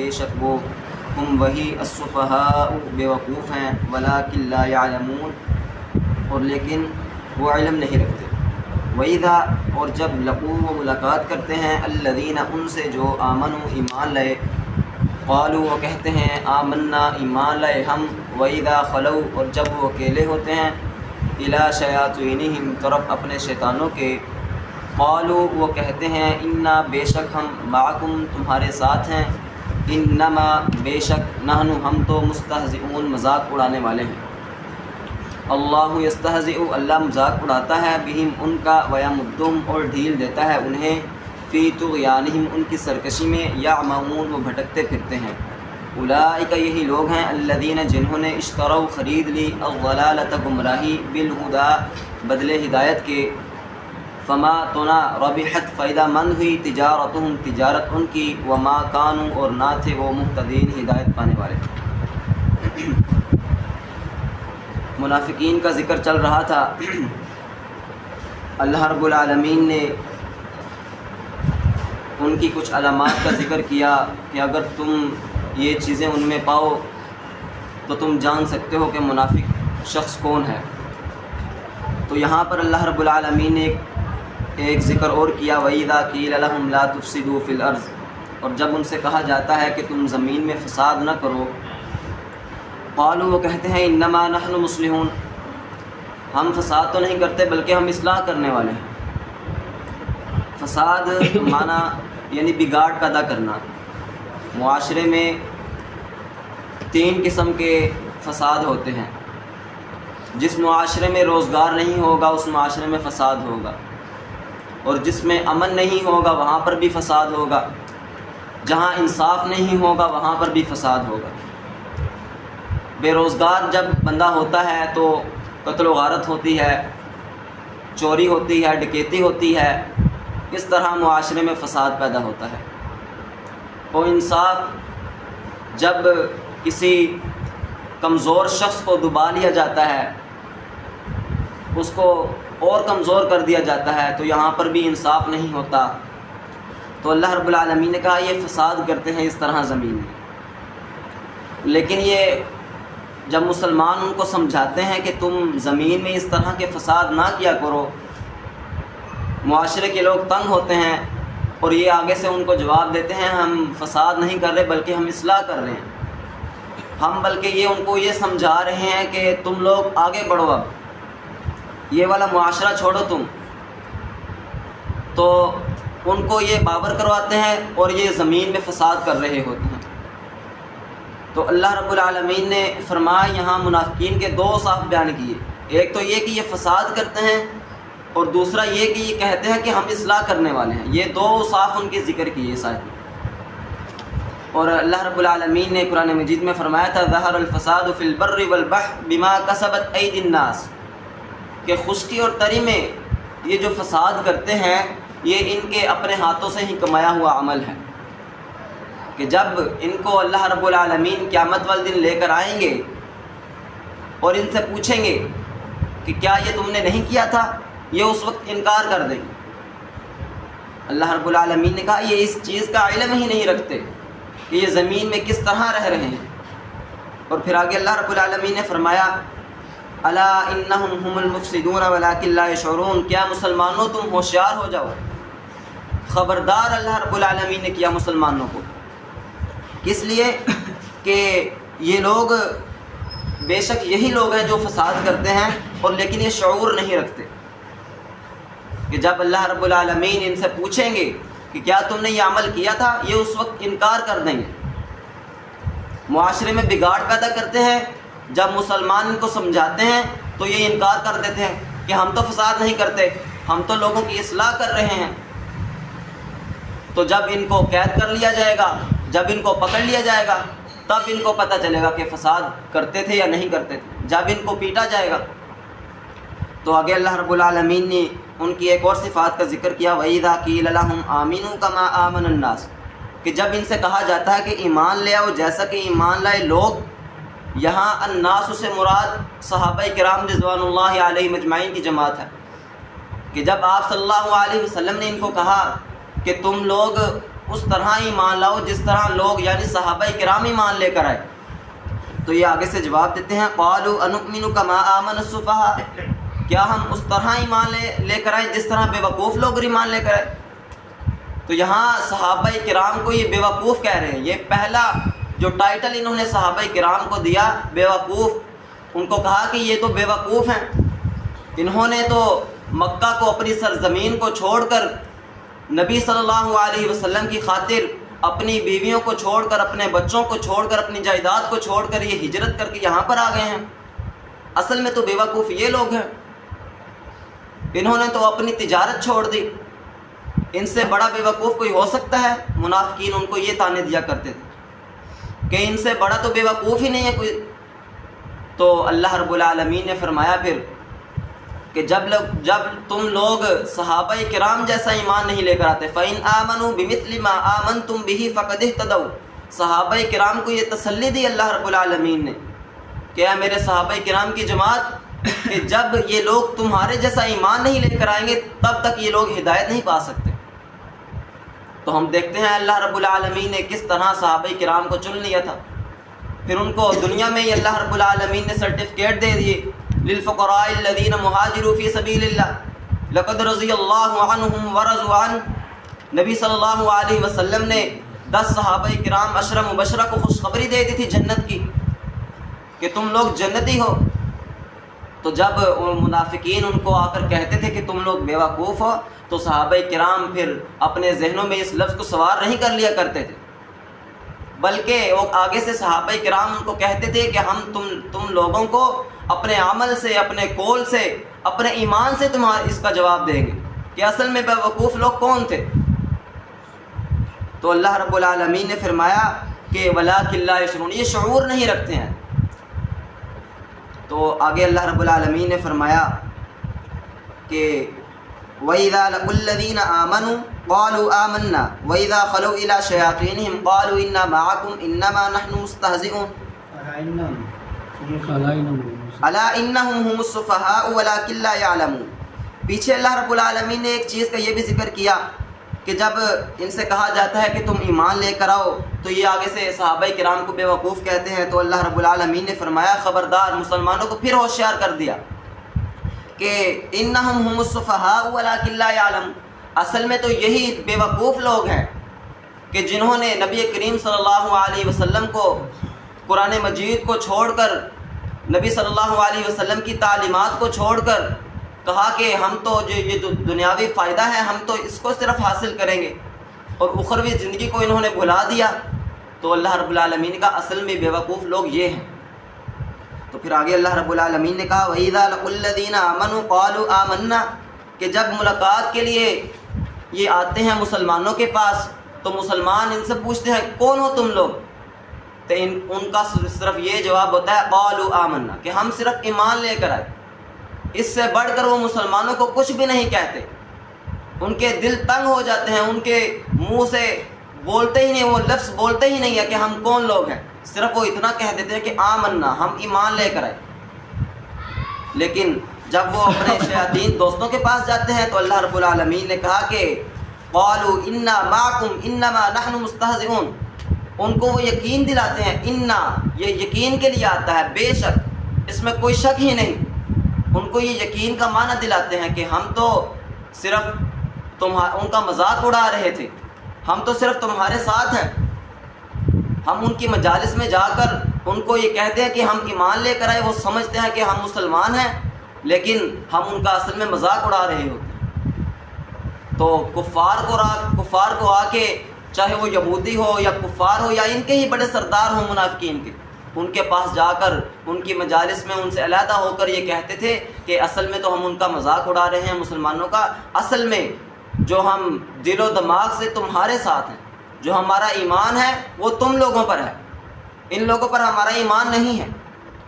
بے شک وہ ہم وہی السفہاء بیوقوف ہیں ولکن لا یعلمون اور لیکن وہ علم نہیں رکھتے۔ وَإِذَا اور جب لقوا وہ ملاقات کرتے ہیں الذین ان سے جو آمنوا ایمان لائے، قالوا وہ کہتے ہیں آمنا ایمان لائے ہم، وَإِذَا خَلَوْا اور جب وہ اکیلے ہوتے ہیں اِلیٰ شیاطینہم طرف اپنے شیطانوں کے، قالوا وہ کہتے ہیں انا بے شک ہم معکم تمہارے ساتھ ہیں، انما بے شک نحن ہم تو مستہزئون مذاق اڑانے والے ہیں۔ اللہ یستہزئ اللہ مذاق اڑاتا ہے بہم ان کا، ویمدہم اور ڈھیل دیتا ہے انہیں، فی طغیانہم ان کی سرکشی میں، یعمہون وہ بھٹکتے پھرتے ہیں۔ اولئک یہی لوگ ہیں الذین جنہوں نے اشتروا خرید لی الضلالۃ گمراہی بالہدی بدلے ہدایت کے، فما تونا ربحت فائدہ مند ہوئی تجارتہم تجارت ان کی، وما کانوا اور نہ تھے وہ مہتدین ہدایت پانے والے۔ منافقین کا ذکر چل رہا تھا۔ اللہ رب العالمین نے ان کی کچھ علامات کا ذکر کیا کہ اگر تم یہ چیزیں ان میں پاؤ تو تم جان سکتے ہو کہ منافق شخص کون ہے۔ تو یہاں پر اللہ رب العالمین نے ایک ذکر اور کیا، وَإِذَا قِيلَ لَهُمْ لَا تُفْسِدُوا فِي الْأَرْضِ اور جب ان سے کہا جاتا ہے کہ تم زمین میں فساد نہ کرو، قالوا وہ کہتے ہیں انما نحن مصلحون ہم فساد تو نہیں کرتے بلکہ ہم اصلاح کرنے والے ہیں۔ فساد معنی یعنی بگاڑ پیدا کرنا۔ معاشرے میں 3 قسم کے فساد ہوتے ہیں۔ جس معاشرے میں روزگار نہیں ہوگا اس معاشرے میں فساد ہوگا، اور جس میں امن نہیں ہوگا وہاں پر بھی فساد ہوگا، جہاں انصاف نہیں ہوگا وہاں پر بھی فساد ہوگا۔ بے روزگار جب بندہ ہوتا ہے تو قتل و غارت ہوتی ہے، چوری ہوتی ہے، ڈکیتی ہوتی ہے، اس طرح معاشرے میں فساد پیدا ہوتا ہے۔ وہ انصاف جب کسی کمزور شخص کو دبا لیا جاتا ہے، اس کو اور کمزور کر دیا جاتا ہے، تو یہاں پر بھی انصاف نہیں ہوتا۔ تو اللہ رب العالمین نے کہا یہ فساد کرتے ہیں اس طرح زمین میں۔ لیکن یہ جب مسلمان ان کو سمجھاتے ہیں کہ تم زمین میں اس طرح کے فساد نہ کیا کرو، معاشرے کے لوگ تنگ ہوتے ہیں اور یہ آگے سے ان کو جواب دیتے ہیں ہم فساد نہیں کر رہے بلکہ ہم اصلاح کر رہے ہیں، ہم بلکہ یہ ان کو یہ سمجھا رہے ہیں کہ تم لوگ آگے بڑھو، اب یہ والا معاشرہ چھوڑو تم۔ تو ان کو یہ باور کرواتے ہیں اور یہ زمین میں فساد کر رہے ہوتے ہیں۔ تو اللہ رب العالمین نے فرمایا یہاں منافقین کے 2 صاف بیان کیے، ایک تو یہ کہ یہ فساد کرتے ہیں اور دوسرا یہ کہ یہ کہتے ہیں کہ ہم اصلاح کرنے والے ہیں۔ یہ 2 صاف ان کے ذکر کیے صاحب۔ اور اللہ رب العالمین نے قرآن مجید میں فرمایا تھا ظہر الفساد فی البر والبحر بما کسبت ایدی الناس، کہ خشکی اور تری میں یہ جو فساد کرتے ہیں یہ ان کے اپنے ہاتھوں سے ہی کمایا ہوا عمل ہے، کہ جب ان کو اللہ رب العالمین قیامت والے دن لے کر آئیں گے اور ان سے پوچھیں گے کہ کیا یہ تم نے نہیں کیا تھا، یہ اس وقت انکار کر دیں گے۔ اللہ رب العالمین نے کہا یہ اس چیز کا علم ہی نہیں رکھتے کہ یہ زمین میں کس طرح رہ رہے ہیں۔ اور پھر آگے اللہ رب العالمین نے فرمایا الا انہم هم المفسدون ولکن لا یشعرون، کیا مسلمانوں تم ہوشیار ہو جاؤ۔ خبردار اللہ رب العالمین نے کیا مسلمانوں کو، کس لیے کہ یہ لوگ بے شک یہی لوگ ہیں جو فساد کرتے ہیں اور لیکن یہ شعور نہیں رکھتے، کہ جب اللہ رب العالمین ان سے پوچھیں گے کہ کیا تم نے یہ عمل کیا تھا، یہ اس وقت انکار کر دیں گے۔ معاشرے میں بگاڑ پیدا کرتے ہیں، جب مسلمان ان کو سمجھاتے ہیں تو یہ انکار کر دیتے ہیں کہ ہم تو فساد نہیں کرتے، ہم تو لوگوں کی اصلاح کر رہے ہیں۔ تو جب ان کو قید کر لیا جائے گا، جب ان کو پکڑ لیا جائے گا، تب ان کو پتہ چلے گا کہ فساد کرتے تھے یا نہیں کرتے تھے، جب ان کو پیٹا جائے گا۔ تو آگے اللہ رب العالمین نے ان کی ایک اور صفات کا ذکر کیا وَإِذَا قِيلَ لَهُمْ آمِنُوا كَمَا آمَنَ النَّاسُ، کہ جب ان سے کہا جاتا ہے کہ ایمان لے آؤ جیسا کہ ایمان لائے لوگ، یہاں الناس سے مراد صحابہ کرام رضوان اللہ علیہم اجمعین کی جماعت ہے، کہ جب آپ صلی اللہ علیہ وسلم نے ان کو کہا کہ تم لوگ اس طرح ایمان لاؤ جس طرح لوگ یعنی صحابہ کرام ایمان لے کر آئے۔ تو یہ آگے سے جواب دیتے ہیں قالوا انؤمن کما آمن السفہاء، کیا ہم اس طرح ایمان لے کر آئے جس طرح بے وقوف لوگ ایمان لے کر آئے؟ تو یہاں صحابہ کرام کو یہ بے وقوف کہہ رہے ہیں۔ یہ پہلا جو ٹائٹل انہوں نے صحابہ کرام کو دیا بے وقوف، ان کو کہا کہ یہ تو بے وقوف ہیں، انہوں نے تو مکہ کو اپنی سرزمین کو چھوڑ کر نبی صلی اللہ علیہ وسلم کی خاطر اپنی بیویوں کو چھوڑ کر، اپنے بچوں کو چھوڑ کر، اپنی جائیداد کو چھوڑ کر یہ ہجرت کر کے یہاں پر آ گئے ہیں۔ اصل میں تو بے وقوف یہ لوگ ہیں، انہوں نے تو اپنی تجارت چھوڑ دی، ان سے بڑا بے وقوف کوئی ہو سکتا ہے؟ منافقین ان کو یہ طعنے دیا کرتے تھے کہ ان سے بڑا تو بے وقوف ہی نہیں ہے کوئی۔ تو اللہ رب العالمین نے فرمایا پھر کہ جب تم لوگ صحابہ کرام جیسا ایمان نہیں لے کر آتے، فَإِنْ آمَنُوا بِمِثْلِ مَا آمَنْتُمْ بِهِ فَقَدِ اهْتَدَوْا، صحابہ کرام کو یہ تسلی دی اللہ رب العالمین نے کہ اے میرے صحابہ کرام کی جماعت کہ جب یہ لوگ تمہارے جیسا ایمان نہیں لے کر آئیں گے تب تک یہ لوگ ہدایت نہیں پا سکتے۔ تو ہم دیکھتے ہیں اللہ رب العالمین نے کس طرح صحابہ کرام کو چن لیا تھا، پھر ان کو دنیا میں ہی اللہ رب العالمین نے سرٹیفکیٹ دے دیے للفقراء الذین مہاجروا فی سبیل اللہ لقد رضی اللہ عنہم ورضوا عنہ۔ نبی صلی اللہ علیہ وسلم نے 10 صحابہ کرام 10 مبشرہ کو خوشخبری دے دی تھی جنت کی کہ تم لوگ جنتی ہو۔ تو جب منافقین ان کو آ کر کہتے تھے کہ تم لوگ بیوقوف ہو تو صحابہ کرام پھر اپنے ذہنوں میں اس لفظ کو سوار نہیں کر لیا کرتے تھے، بلکہ وہ آگے سے صحابہ کرام ان کو کہتے تھے کہ ہم تم لوگوں کو اپنے عمل سے، اپنے قول سے، اپنے ایمان سے تمہارا اس کا جواب دیں گے کہ اصل میں بیوقوف لوگ کون تھے۔ تو اللہ رب العالمین نے فرمایا کہ وَلَٰكِن لَا يَشْعُرُونَ، یہ شعور نہیں رکھتے ہیں۔ تو آگے اللہ رب العالمین نے فرمایا کہ وَإِذَا لَقُوا الَّذِينَ آمَنُوا قَالُوا آمَنَّا وَإِذَا خَلَوْا إِلَىٰ شَيَاطِينِهِمْ قَالُوا إِنَّا مَعَكُمْ إِنَّمَا نَحْنُ مُسْتَهْزِئُونَ أَلَا إِنَّهُمْ هُمُ السُّفَهَاءُ وَلَٰكِن لَا يَعْلَمُونَ۔ پیچھے اللہ رب العالمین نے ایک چیز کا یہ بھی ذکر کیا کہ جب ان سے کہا جاتا ہے کہ تم ایمان لے کر آؤ تو یہ آگے سے صحابہ کرام کو بے وقوف کہتے ہیں۔ تو اللہ رب العالمین نے فرمایا خبردار، مسلمانوں کو پھر ہوشیار کر دیا کہ انہم ہم السفہاء ولکن لا یعلمون، اصل میں تو یہی بے وقوف لوگ ہیں کہ جنہوں نے نبی کریم صلی اللہ علیہ وسلم کو، قرآن مجید کو چھوڑ کر، نبی صلی اللہ علیہ وسلم کی تعلیمات کو چھوڑ کر کہا کہ ہم تو یہ جو دنیاوی فائدہ ہے ہم تو اس کو صرف حاصل کریں گے، اور اخروی زندگی کو انہوں نے بھلا دیا۔ تو اللہ رب العالمین کا اصل میں بے وقوف لوگ یہ ہیں۔ تو پھر آگے اللہ رب العالمین نے کہا وَإِذَا لَقُوا الَّذِينَ آمَنُوا قَالُوا آمَنَّا، کہ جب ملاقات کے لیے یہ آتے ہیں مسلمانوں کے پاس تو مسلمان ان سے پوچھتے ہیں کون ہو تم لوگ؟ تو ان کا صرف یہ جواب ہوتا ہے قَالُوا آمَنَّا، کہ ہم صرف ایمان لے کر آئے۔ اس سے بڑھ کر وہ مسلمانوں کو کچھ بھی نہیں کہتے، ان کے دل تنگ ہو جاتے ہیں، ان کے منہ سے بولتے ہی نہیں، وہ لفظ بولتے ہی نہیں ہے کہ ہم کون لوگ ہیں، صرف وہ اتنا کہہ دیتے ہیں کہ آمنا، ہم ایمان لے کر آئے۔ لیکن جب وہ اپنے شیاطین دوستوں کے پاس جاتے ہیں تو اللہ رب العالمین نے کہا کہ قالوا انا معکم انما نحن مستہزئون، ان کو وہ یقین دلاتے ہیں، انا یہ یقین کے لیے آتا ہے، بے شک، اس میں کوئی شک ہی نہیں، ان کو یہ یقین کا معنی دلاتے ہیں کہ ہم تو صرف ان کا مذاق اڑا رہے تھے، ہم تو صرف تمہارے ساتھ ہیں۔ ہم ان کی مجالس میں جا کر ان کو یہ کہتے ہیں کہ ہم ایمان لے کر آئے، وہ سمجھتے ہیں کہ ہم مسلمان ہیں لیکن ہم ان کا اصل میں مذاق اڑا رہے ہوتے ہیں۔ تو کفار کو آ کے، چاہے وہ یہودی ہو یا کفار ہو یا ان کے ہی بڑے سردار ہوں منافقین کے، ان کے پاس جا کر ان کی مجالس میں ان سے علیحدہ ہو کر یہ کہتے تھے کہ اصل میں تو ہم ان کا مذاق اڑا رہے ہیں مسلمانوں کا، اصل میں جو ہم دل و دماغ سے تمہارے ساتھ ہیں، جو ہمارا ایمان ہے وہ تم لوگوں پر ہے، ان لوگوں پر ہمارا ایمان نہیں ہے،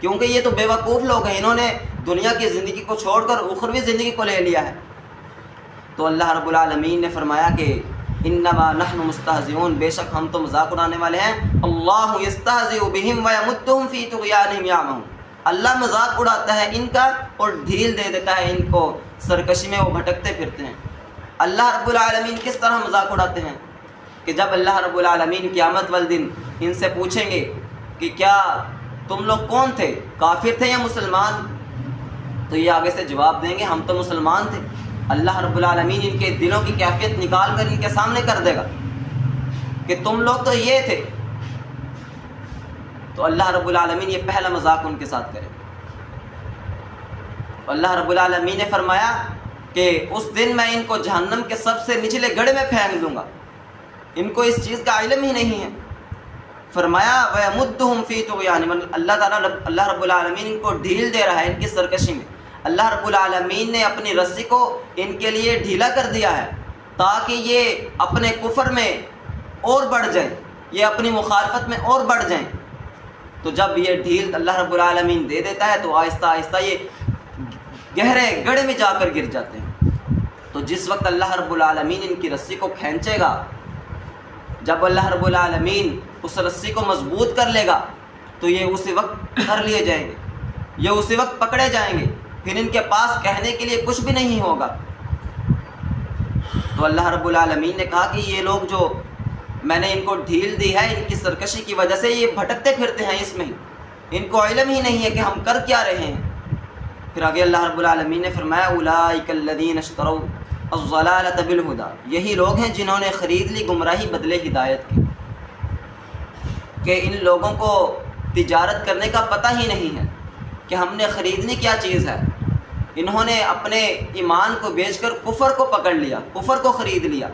کیونکہ یہ تو بے وقوف لوگ ہیں، انہوں نے دنیا کی زندگی کو چھوڑ کر اخروی زندگی کو لے لیا ہے۔ تو اللہ رب العالمین نے فرمایا کہ انما نحن مستہزئون، بے شک ہم تو مذاق اڑانے والے ہیں، اللہ یستہزئ بہم ویمدہم فی طغیانہم یعمہون، اللہ مذاق اڑاتا ہے ان کا اور ڈھیل دے دیتا ہے ان کو، سرکشی میں وہ بھٹکتے پھرتے ہیں۔ اللہ رب العالمین کس طرح مذاق اڑاتے ہیں کہ جب اللہ رب العالمین قیامت والدن ان سے پوچھیں گے کہ کیا تم لوگ کون تھے، کافر تھے یا مسلمان، تو یہ آگے سے جواب دیں گے ہم تو مسلمان تھے۔ اللہ رب العالمین ان کے دلوں کی کیفیت نکال کر ان کے سامنے کر دے گا کہ تم لوگ تو یہ تھے، تو اللہ رب العالمین یہ پہلا مذاق ان کے ساتھ کرے گا۔ اللہ رب العالمین نے فرمایا کہ اس دن میں ان کو جہنم کے سب سے نچلے گڑھے میں پھینک دوں گا، ان کو اس چیز کا علم ہی نہیں ہے۔ فرمایا وَيَمُدُّهُمْ فِي طُغْيَانِهِمْ، اللہ رب العالمین ان کو ڈھیل دے رہا ہے ان کی سرکشی میں۔ اللہ رب العالمین نے اپنی رسی کو ان کے لیے ڈھیلا کر دیا ہے تاکہ یہ اپنے کفر میں اور بڑھ جائیں، یہ اپنی مخالفت میں اور بڑھ جائیں۔ تو جب یہ ڈھیل اللہ رب العالمین دے دیتا ہے تو آہستہ آہستہ یہ گہرے گڑھے میں جا کر گر جاتے ہیں۔ تو جس وقت اللہ رب العالمین ان کی رسی کو کھینچے گا، جب اللہ رب العالمین اس رسی کو مضبوط کر لے گا تو یہ اسی وقت دھر لیے جائیں گے، یہ اسی وقت پکڑے جائیں گے، پھر ان کے پاس کہنے کے لیے کچھ بھی نہیں ہوگا۔ تو اللہ رب العالمین نے کہا کہ یہ لوگ جو میں نے ان کو ڈھیل دی ہے، ان کی سرکشی کی وجہ سے یہ بھٹکتے پھرتے ہیں اس میں ہی، ان کو علم ہی نہیں ہے کہ ہم کر کیا رہے ہیں۔ پھر آگے اللہ رب العالمین نے فرمایا اولئک الذین اشتروا الضلالۃ بالہدی، یہی لوگ ہیں جنہوں نے خرید لی گمراہی بدلے ہدایت کی، کہ ان لوگوں کو تجارت کرنے کا پتہ ہی نہیں ہے کہ ہم نے خریدنی کیا چیز ہے۔ انہوں نے اپنے ایمان کو بیچ کر کفر کو پکڑ لیا، کفر کو خرید لیا۔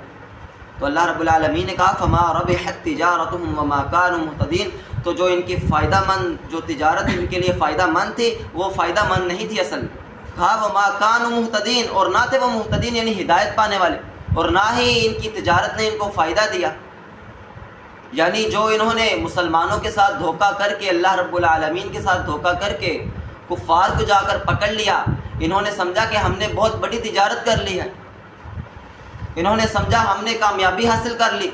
تو اللہ رب العالمین نے کہا فما ربحت تجارتهم وما كانوا مهتدين، تو جو ان کی فائدہ مند جو تجارت ان کے لیے فائدہ مند تھی وہ فائدہ مند نہیں تھی اصل میں۔ کہا وما كانوا مهتدين، اور نہ تھے وہ مہتدین یعنی ہدایت پانے والے، اور نہ ہی ان کی تجارت نے ان کو فائدہ دیا۔ یعنی جو انہوں نے مسلمانوں کے ساتھ دھوکہ کر کے، اللہ رب العالمین کے ساتھ دھوکہ کر کے کفار کو جا کر پکڑ لیا، انہوں نے سمجھا کہ ہم نے بہت بڑی تجارت کر لی ہے، انہوں نے سمجھا ہم نے کامیابی حاصل کر لی،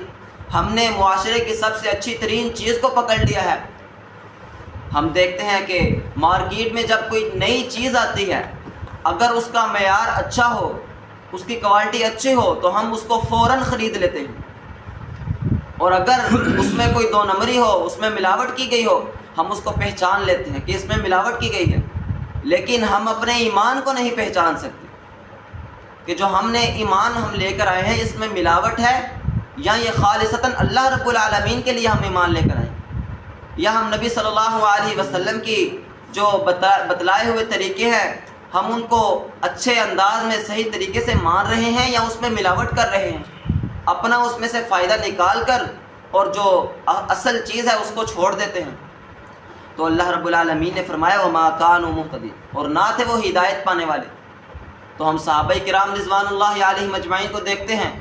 ہم نے معاشرے کی سب سے اچھی ترین چیز کو پکڑ لیا ہے۔ ہم دیکھتے ہیں کہ مارکیٹ میں جب کوئی نئی چیز آتی ہے، اگر اس کا معیار اچھا ہو، اس کی کوالٹی اچھی ہو تو ہم اس کو فوراً خرید لیتے ہیں، اور اگر اس میں کوئی دو نمبری ہو، اس میں ملاوٹ کی گئی ہو، ہم اس کو پہچان لیتے ہیں کہ اس میں ملاوٹ کی گئی ہے۔ لیکن ہم اپنے ایمان کو نہیں پہچان سکتے کہ جو ہم نے ایمان ہم لے کر آئے ہیں اس میں ملاوٹ ہے، یا یہ خالصتاً اللہ رب العالمین کے لیے ہم ایمان لے کر آئے ہیں، یا ہم نبی صلی اللہ علیہ وسلم کی جو بتلائے ہوئے طریقے ہیں ہم ان کو اچھے انداز میں صحیح طریقے سے مان رہے ہیں، یا اس میں ملاوٹ کر رہے ہیں، اپنا اس میں سے فائدہ نکال کر اور جو اصل چیز ہے اس کو چھوڑ دیتے ہیں۔ تو اللہ رب العالمین نے فرمایا وما كانوا مهتدين، اور نہ تھے وہ ہدایت پانے والے۔ تو ہم صحابہ کرام رضوان اللہ علیہم اجمعین کو دیکھتے ہیں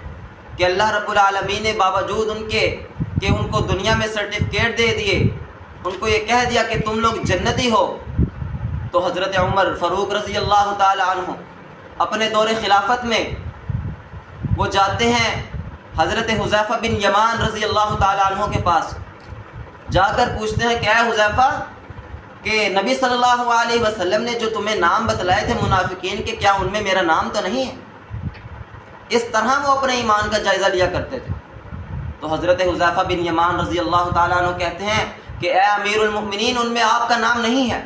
کہ اللہ رب العالمین نے باوجود ان کے کہ ان کو دنیا میں سرٹیفکیٹ دے دیے، ان کو یہ کہہ دیا کہ تم لوگ جنتی ہو، تو حضرت عمر فاروق رضی اللہ تعالی عنہ اپنے دور خلافت میں وہ جاتے ہیں حضرت حذیفہ بن یمان رضی اللہ تعالی عنہ کے پاس، جا کر پوچھتے ہیں کہ اے حذیفہ کہ نبی صلی اللہ علیہ وسلم نے جو تمہیں نام بتلائے تھے منافقین کے، کیا ان میں میرا نام تو نہیں ہے؟ اس طرح وہ اپنے ایمان کا جائزہ لیا کرتے تھے۔ تو حضرت حذیفہ بن یمان رضی اللہ تعالیٰ عنہ کہتے ہیں کہ اے امیر المؤمنین ان میں آپ کا نام نہیں ہے۔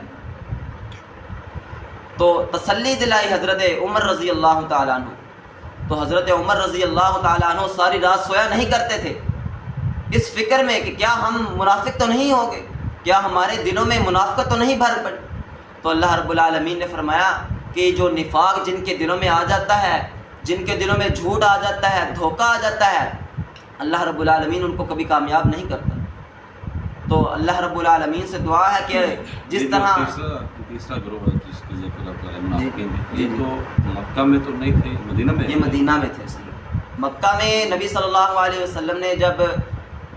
تو تسلی دلائی حضرت عمر رضی اللہ تعالیٰ عنہ۔ تو حضرت عمر رضی اللہ تعالیٰ عنہ ساری رات سویا نہیں کرتے تھے اس فکر میں کہ کیا ہم منافق تو نہیں ہوں گے، کیا ہمارے دلوں میں منافقت تو نہیں بھر پڑی۔ تو اللہ رب العالمین نے فرمایا کہ جو نفاق جن کے دلوں میں آ جاتا ہے، جن کے دلوں میں جھوٹ آ جاتا ہے، دھوکہ آ جاتا ہے، اللہ رب العالمین ان کو کبھی کامیاب نہیں کرتا۔ تو اللہ رب العالمین سے دعا ہے کہ جس طرح تیسرا گروہ ہے جس کی ذکر آپ کریں منافقین، یہ تو مکہ میں تو نہیں تھے، مدینہ میں، یہ مدینہ میں تھے۔ مکہ میں نبی صلی اللہ علیہ وسلم نے جب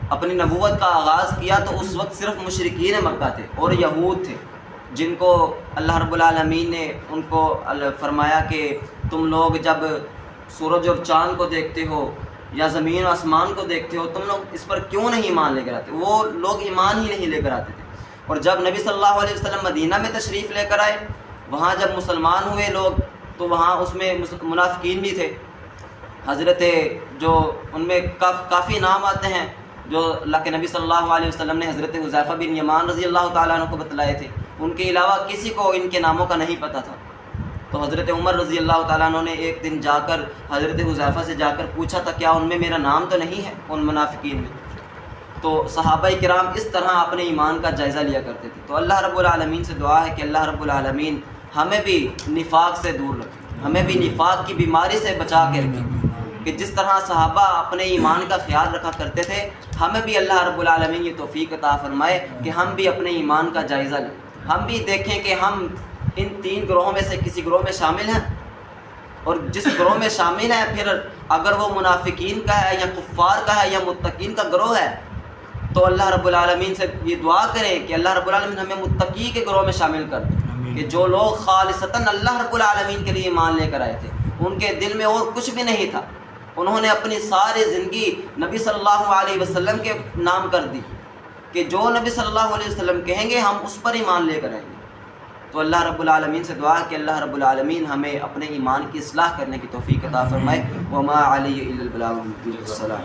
اپنی نبوت کا آغاز کیا تو اس وقت صرف مشرکین مکہ تھے اور یہود تھے، جن کو اللہ رب العالمین نے ان کو فرمایا کہ تم لوگ جب سورج اور چاند کو دیکھتے ہو یا زمین و آسمان کو دیکھتے ہو تم لوگ اس پر کیوں نہیں ایمان لے کر آتے؟ وہ لوگ ایمان ہی نہیں لے کر آتے تھے۔ اور جب نبی صلی اللہ علیہ وسلم مدینہ میں تشریف لے کر آئے، وہاں جب مسلمان ہوئے لوگ تو وہاں اس میں منافقین بھی تھے، حضرت جو ان میں کافی نام آتے ہیں جو اللہ کے نبی صلی اللہ علیہ وسلم نے حضرت حذیفہ بن یمان رضی اللہ تعالیٰ عنہ کو بتلائے تھے، ان کے علاوہ کسی کو ان کے ناموں کا نہیں پتہ تھا۔ تو حضرت عمر رضی اللہ تعالیٰ عنہ نے ایک دن جا کر حضرت حذیفہ سے جا کر پوچھا تھا کیا ان میں میرا نام تو نہیں ہے ان منافقین میں؟ تو صحابہ کرام اس طرح اپنے ایمان کا جائزہ لیا کرتے تھے۔ تو اللہ رب العالمین سے دعا ہے کہ اللہ رب العالمین ہمیں بھی نفاق سے دور رکھے، ہمیں بھی نفاق کی بیماری سے بچا کے رکھے، کہ جس طرح صحابہ اپنے ایمان کا خیال رکھا کرتے تھے، ہمیں بھی اللہ رب العالمین یہ توفیق عطا فرمائے کہ ہم بھی اپنے ایمان کا جائزہ لیں، ہم بھی دیکھیں کہ ہم ان 3 گروہوں میں سے کسی گروہ میں شامل ہیں، اور جس گروہ میں شامل ہیں پھر اگر وہ منافقین کا ہے یا کفار کا ہے یا متقین کا گروہ ہے تو اللہ رب العالمین سے یہ دعا کریں کہ اللہ رب العالمین ہمیں متقی کے گروہ میں شامل کر دیں، کہ جو لوگ خالصتاً اللہ رب العالمین کے لیے ایمان لے کر آئے تھے، ان کے دل میں اور کچھ بھی نہیں تھا، انہوں نے اپنی ساری زندگی نبی صلی اللہ علیہ وسلم کے نام کر دی کہ جو نبی صلی اللہ علیہ وسلم کہیں گے ہم اس پر ایمان لے کر آئیں گے۔ تو اللہ رب العالمین سے دعا کہ اللہ رب العالمین ہمیں اپنے ایمان کی اصلاح کرنے کی توفیق عطا فرمائے۔ وما علی الا البلاغ المبین۔ السلام